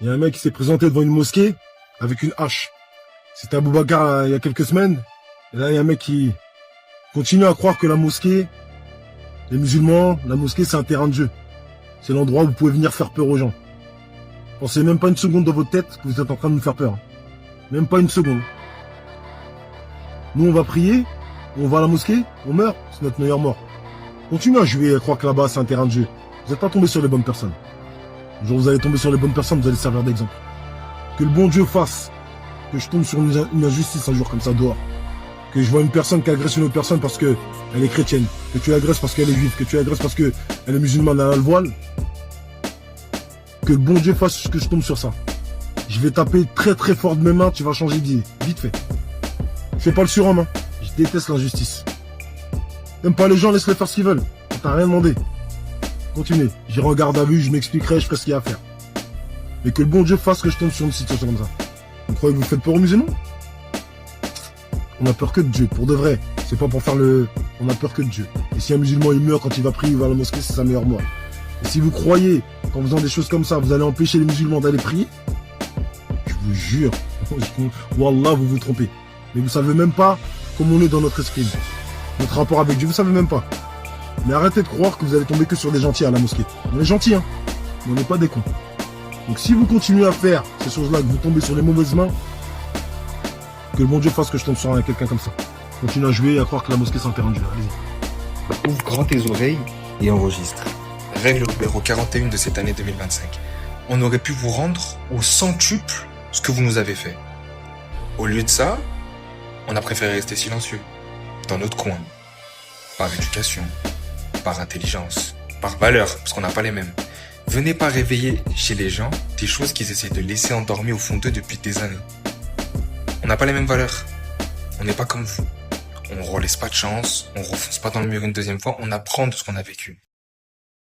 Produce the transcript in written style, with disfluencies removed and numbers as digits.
Il y a un mec qui s'est présenté devant une mosquée avec une hache. C'était Aboubacar il y a quelques semaines. Et là, il y a un mec qui continue à croire que la mosquée, les musulmans, la mosquée, c'est un terrain de jeu. C'est l'endroit où vous pouvez venir faire peur aux gens. Pensez même pas une seconde dans votre tête que vous êtes en train de nous faire peur. Même pas une seconde. Nous, on va prier, on va à la mosquée, on meurt, c'est notre meilleure mort. Continuez à jouer et à croire que là-bas, c'est un terrain de jeu. Vous n'êtes pas tombé sur les bonnes personnes. Le jour où vous allez tomber sur les bonnes personnes, vous allez servir d'exemple. Que le bon Dieu fasse que je tombe sur une injustice un jour comme ça dehors. Que je vois une personne qui agresse une autre personne parce que elle est chrétienne. Que tu agresses parce qu'elle est juive. Que tu agresses parce qu'elle est musulmane, elle a le voile. Que le bon Dieu fasse que je tombe sur ça. Je vais taper très très fort de mes mains, tu vas changer d'idée. Vite fait. Fais pas le surhomme, hein. Je déteste l'injustice. T'aimes pas les gens, laisse-les faire ce qu'ils veulent. On t'a rien demandé. Continuez. J'irai en garde à vue, je m'expliquerai, je ferai ce qu'il y a à faire. Mais que le bon Dieu fasse que je tombe sur une situation comme ça. Vous croyez que vous faites peur aux musulmans? On a peur que de Dieu, pour de vrai. C'est pas pour faire le... On a peur que de Dieu. Et si un musulman il meurt quand il va prier, il va à la mosquée, c'est sa meilleure mort. Et si vous croyez qu'en faisant des choses comme ça, vous allez empêcher les musulmans d'aller prier, je vous jure, Wallah, vous vous trompez. Mais vous savez même pas comment on est dans notre esprit. Notre rapport avec Dieu, vous savez même pas. Mais arrêtez de croire que vous allez tomber que sur des gentils à la mosquée. On est gentils, hein. Mais on n'est pas des cons. Donc si vous continuez à faire ces choses-là, que vous tombez sur les mauvaises mains, que le bon Dieu fasse que je tombe sur quelqu'un comme ça. Continuez à jouer et à croire que la mosquée c'est un terrain de jeu. Allez-y. Ouvre grand tes oreilles et enregistre. Règle numéro 41 de cette année 2025. On aurait pu vous rendre au centuple ce que vous nous avez fait. Au lieu de ça, on a préféré rester silencieux, dans notre coin, par éducation, par intelligence, par valeur, parce qu'on n'a pas les mêmes. Venez pas réveiller chez les gens des choses qu'ils essaient de laisser endormir au fond d'eux depuis des années. On n'a pas les mêmes valeurs. On n'est pas comme vous. On ne relaisse pas de chance, on ne refonce pas dans le mur une deuxième fois, on apprend de ce qu'on a vécu.